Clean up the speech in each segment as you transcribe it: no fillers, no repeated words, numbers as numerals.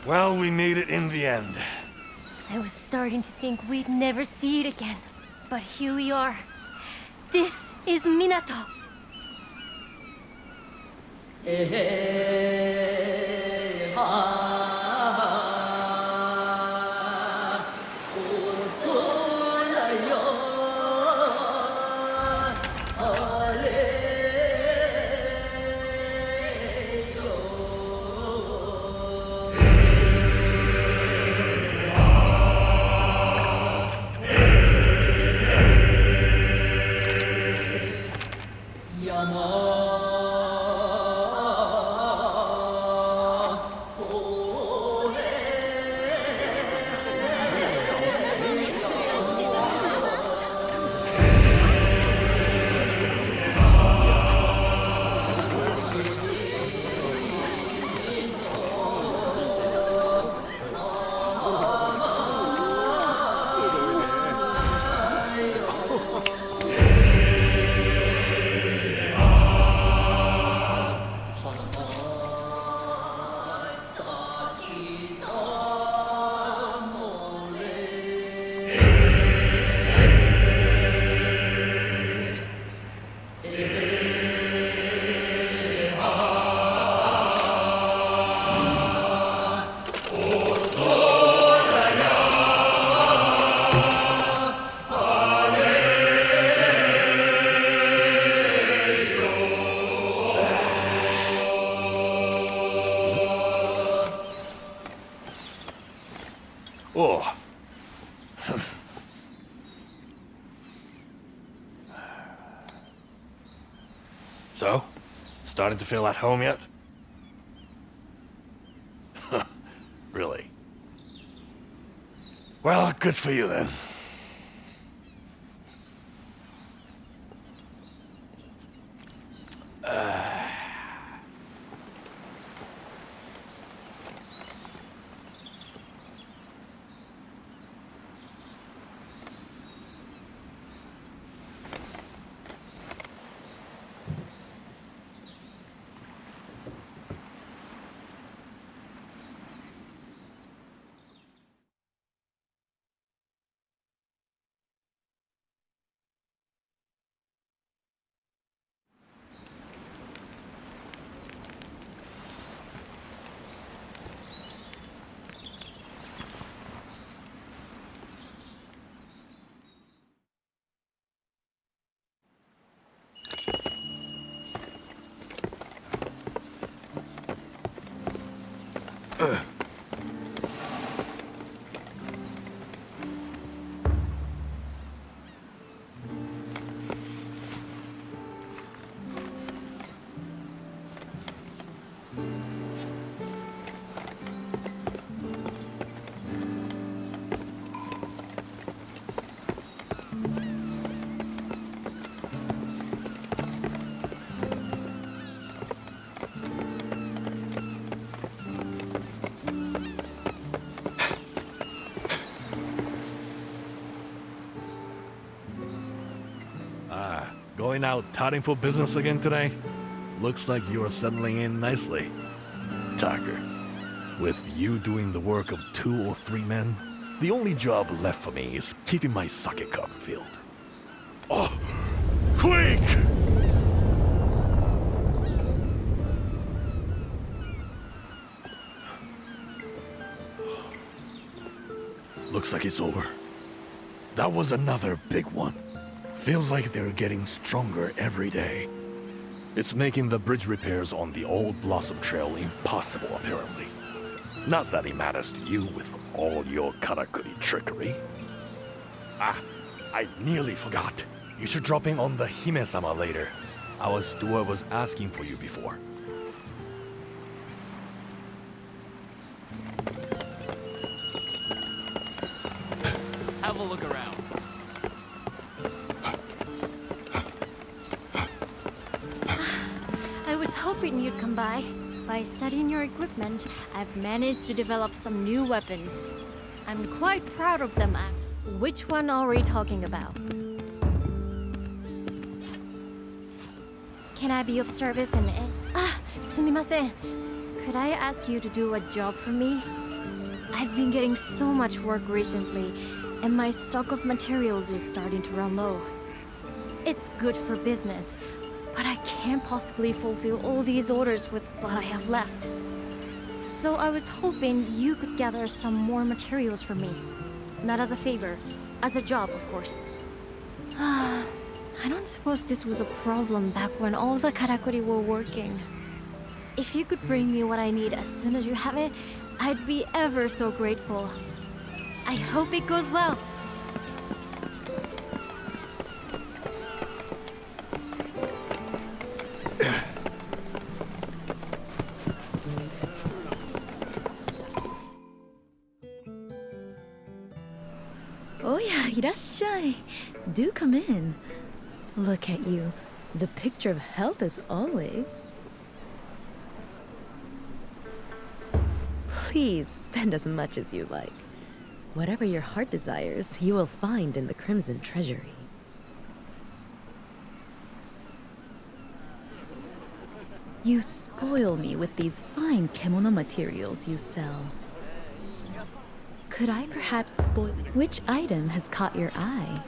Well, we made it in the end. I was starting to think we'd never see it again. But here we are. This is Minato. Oh. So? Starting to feel at home yet? Really? Well, good for you then. Going out touting for business again today? Looks like you're settling in nicely. Tucker, with you doing the work of 2 or 3 men, the only job left for me is keeping my sake cup filled. Oh, quick! Looks like it's over. That was another big one. Feels like they're getting stronger every day. It's making the bridge repairs on the old Blossom Trail impossible, apparently. Not that it matters to you with all your karakuri trickery. Ah, I nearly forgot. You should drop in on the Hime-sama later. Our steward was asking for you before. Have a look around. I was hoping you'd come by. By studying your equipment, I've managed to develop some new weapons. I'm quite proud of them. Which one are we talking about? Can I be of service in it? Sumimasen. Could I ask you to do a job for me? I've been getting so much work recently, and my stock of materials is starting to run low. It's good for business, but I can't possibly fulfill all these orders with what I have left. So I was hoping you could gather some more materials for me. Not as a favor, as a job, of course. I don't suppose this was a problem back when all the karakuri were working. If you could bring me what I need as soon as you have it, I'd be ever so grateful. I hope it goes well. Oh yeah, いらっしゃい. Do come in. Look at you. The picture of health as always. Please spend as much as you like. Whatever your heart desires, you will find in the Crimson Treasury. You spoil me with these fine kimono materials you sell. Could I perhaps spoil... Which item has caught your eye?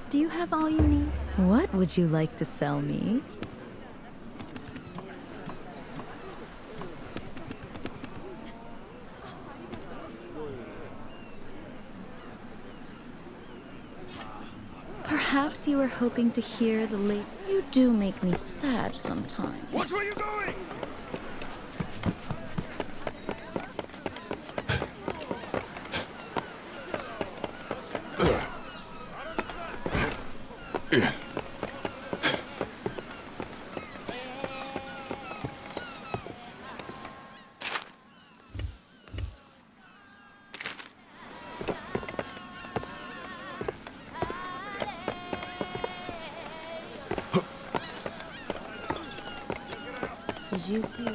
Do you have all you need? What would you like to sell me? Perhaps you were hoping to hear the late... You do make me sad sometimes. Watch where you're going! Did you see?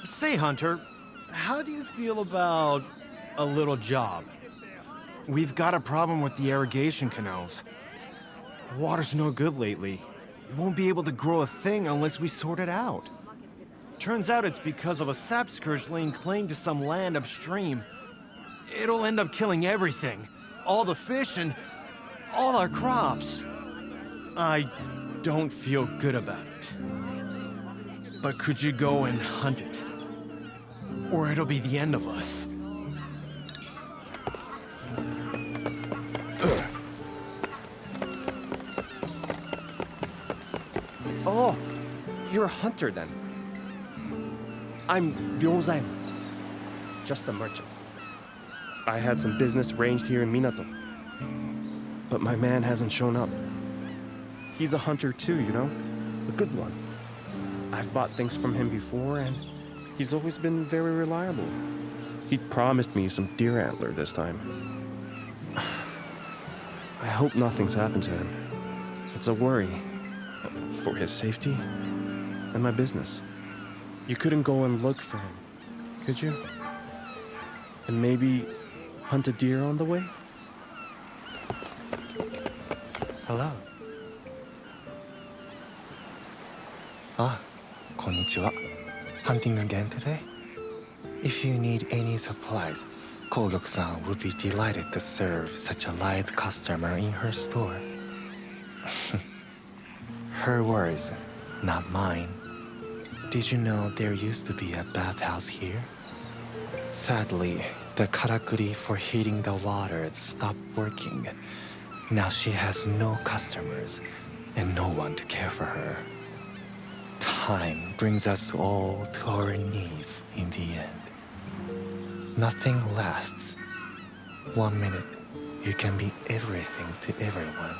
Say, Hunter, how do you feel about a little job? We've got a problem with the irrigation canals. The water's no good lately. We won't be able to grow a thing unless we sort it out. Turns out it's because of a sap scourge laying claim to some land upstream. It'll end up killing everything. All the fish and all our crops. I don't feel good about it. But could you go and hunt it? Or it'll be the end of us. Oh, you're a hunter then. I'm Ryozaemon, just a merchant. I had some business arranged here in Minato, but my man hasn't shown up. He's a hunter too, you know, a good one. I've bought things from him before, and he's always been very reliable. He promised me some deer antler this time. I hope nothing's happened to him. It's a worry. For his safety and my business. You couldn't go and look for him, could you? And maybe hunt a deer on the way? Hello. Ah, konnichiwa. Hunting again today? If you need any supplies, Kogyok-san would be delighted to serve such a lithe customer in her store. Her words, not mine. Did you know there used to be a bathhouse here? Sadly, the karakuri for heating the water stopped working. Now she has no customers and no one to care for her. Time brings us all to our knees in the end. Nothing lasts. 1 minute, you can be everything to everyone.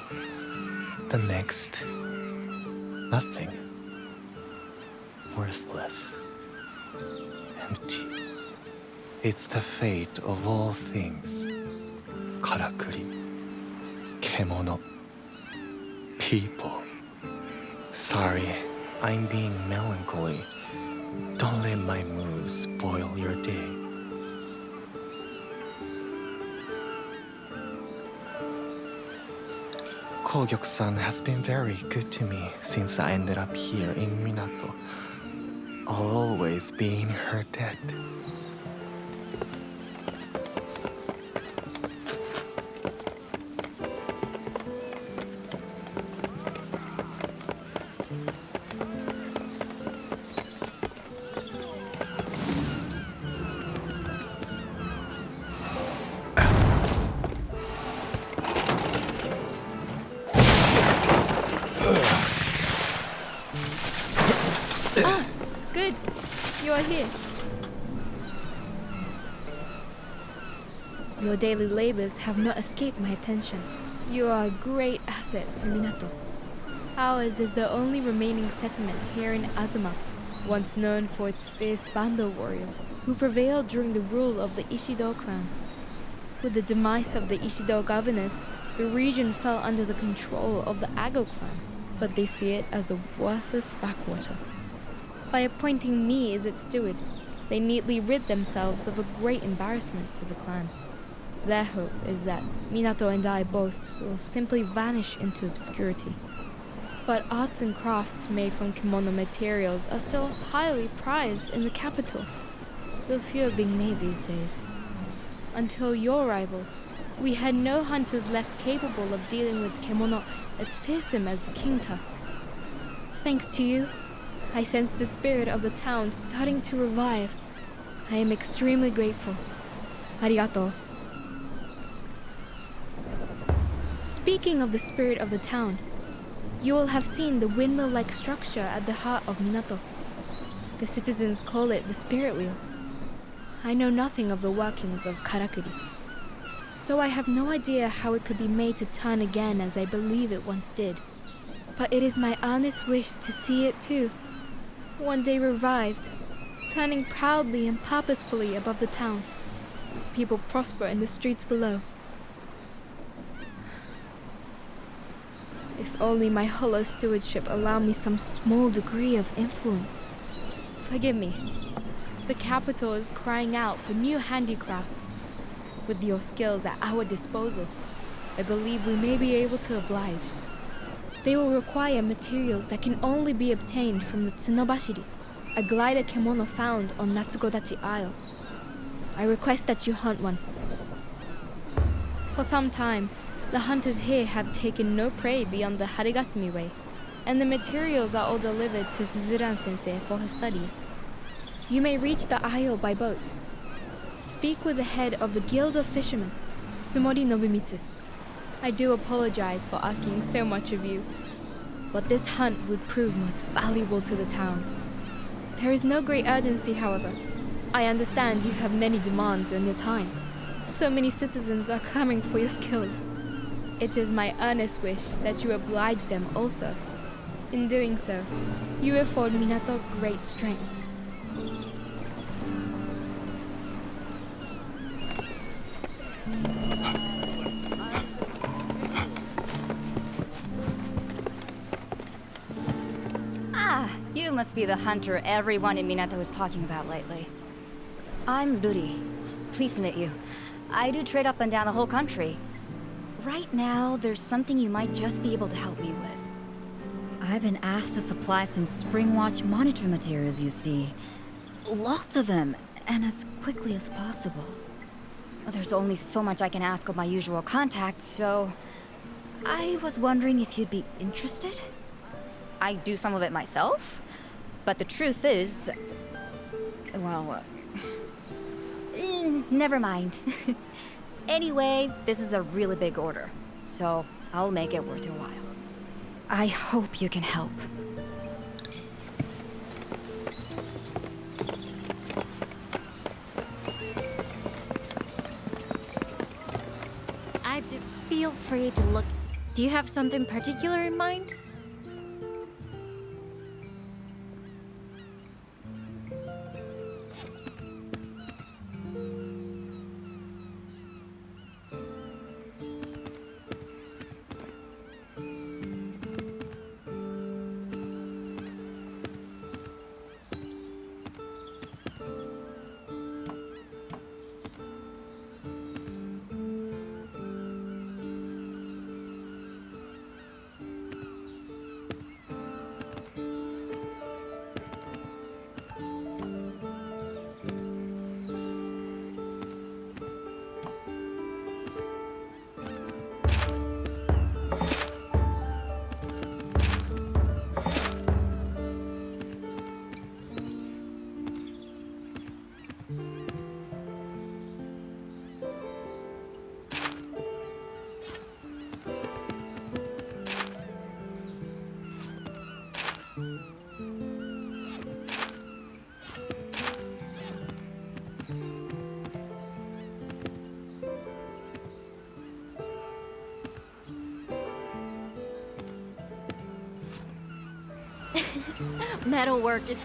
The next, nothing. Worthless. empty. It's the fate of all things. Karakuri, kemono, people. Sorry, I'm being melancholy. Don't let my mood spoil your day. Kogyok-san has been very good to me since I ended up here in Minato. I'll always be in her debt. Good. You are here. Your daily labors have not escaped my attention. You are a great asset to Minato. Ours is the only remaining settlement here in Azuma, once known for its fierce bando warriors who prevailed during the rule of the Ishido clan. With the demise of the Ishido governors, the region fell under the control of the Ago clan, but they see it as a worthless backwater. By appointing me as its steward, they neatly rid themselves of a great embarrassment to the clan. Their hope is that Minato and I both will simply vanish into obscurity. But arts and crafts made from kimono materials are still highly prized in the capital, though few are being made these days. Until your arrival, we had no hunters left capable of dealing with kimono as fearsome as the king tusk. Thanks to you, I sense the spirit of the town starting to revive. I am extremely grateful. Arigato. Speaking of the spirit of the town, you will have seen the windmill-like structure at the heart of Minato. The citizens call it the spirit wheel. I know nothing of the workings of Karakuri, so I have no idea how it could be made to turn again as I believe it once did. But it is my earnest wish to see it too, one day revived, turning proudly and purposefully above the town, as people prosper in the streets below. If only my hollow stewardship allowed me some small degree of influence. Forgive me. The capital is crying out for new handicrafts. With your skills at our disposal, I believe we may be able to oblige. They will require materials that can only be obtained from the Tsunobashiri, a glider kimono found on Natsugodachi Isle. I request that you hunt one. For some time, the hunters here have taken no prey beyond the Harigasumi way, and the materials are all delivered to Suzuran-sensei for her studies. You may reach the isle by boat. Speak with the head of the Guild of Fishermen, Sumori Nobumitsu. I do apologize for asking so much of you, but this hunt would prove most valuable to the town. There is no great urgency, however. I understand you have many demands on your time. So many citizens are clamoring for your skills. It is my earnest wish that you oblige them also. In doing so, you afford Minato great strength. You must be the hunter everyone in Minato is talking about lately. I'm Ruri. Pleased to meet you. I do trade up and down the whole country. Right now, there's something you might just be able to help me with. I've been asked to supply some spring watch monitor materials, you see. Lots of them, and as quickly as possible. There's only so much I can ask of my usual contacts, so... I was wondering if you'd be interested? I do some of it myself, but the truth is... well... never mind. Anyway, this is a really big order, so I'll make it worth your while. I hope you can help. Feel free to look. Do you have something particular in mind? Metalwork is...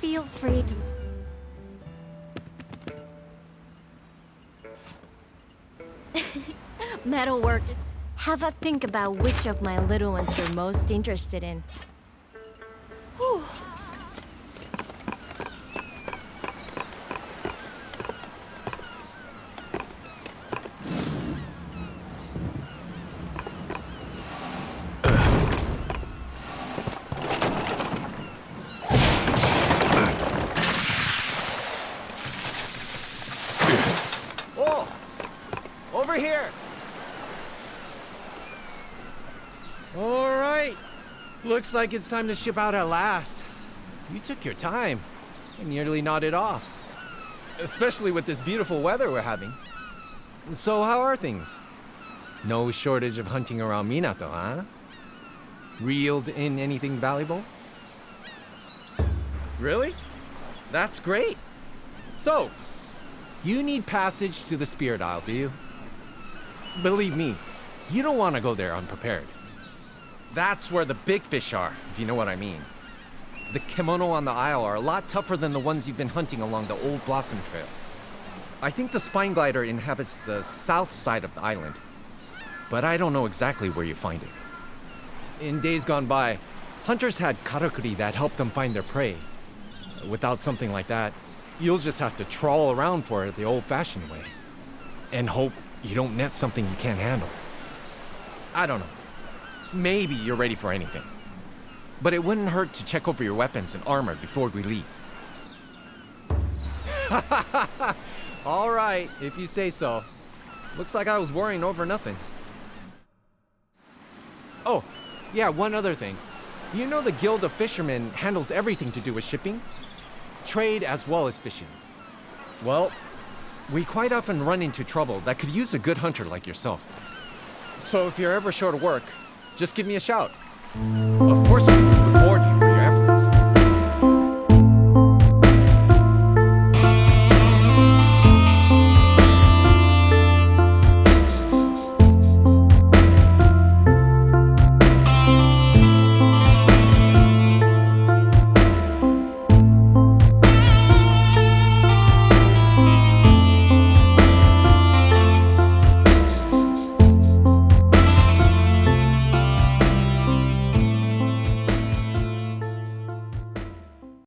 Feel free to... Metalwork is... Have a think about which of my little ones you're most interested in. Whew. Oh! Over here! Alright. Looks like it's time to ship out at last. You took your time. You nearly nodded off. Especially with this beautiful weather we're having. So how are things? No shortage of hunting around Minato, huh? Reeled in anything valuable? Really? That's great. So, you need passage to the Spirit Isle, do you? Believe me, you don't want to go there unprepared. That's where the big fish are, if you know what I mean. The kimono on the isle are a lot tougher than the ones you've been hunting along the old Blossom Trail. I think the spine glider inhabits the south side of the island, but I don't know exactly where you find it. In days gone by, hunters had karakuri that helped them find their prey. Without something like that, you'll just have to trawl around for it the old-fashioned way, and hope you don't net something you can't handle. I don't know. Maybe you're ready for anything. But it wouldn't hurt to check over your weapons and armor before we leave. All right, if you say so. Looks like I was worrying over nothing. Oh, yeah, one other thing. You know the Guild of Fishermen handles everything to do with shipping? Trade as well as fishing. Well, we quite often run into trouble that could use a good hunter like yourself. So if you're ever short of work, just give me a shout.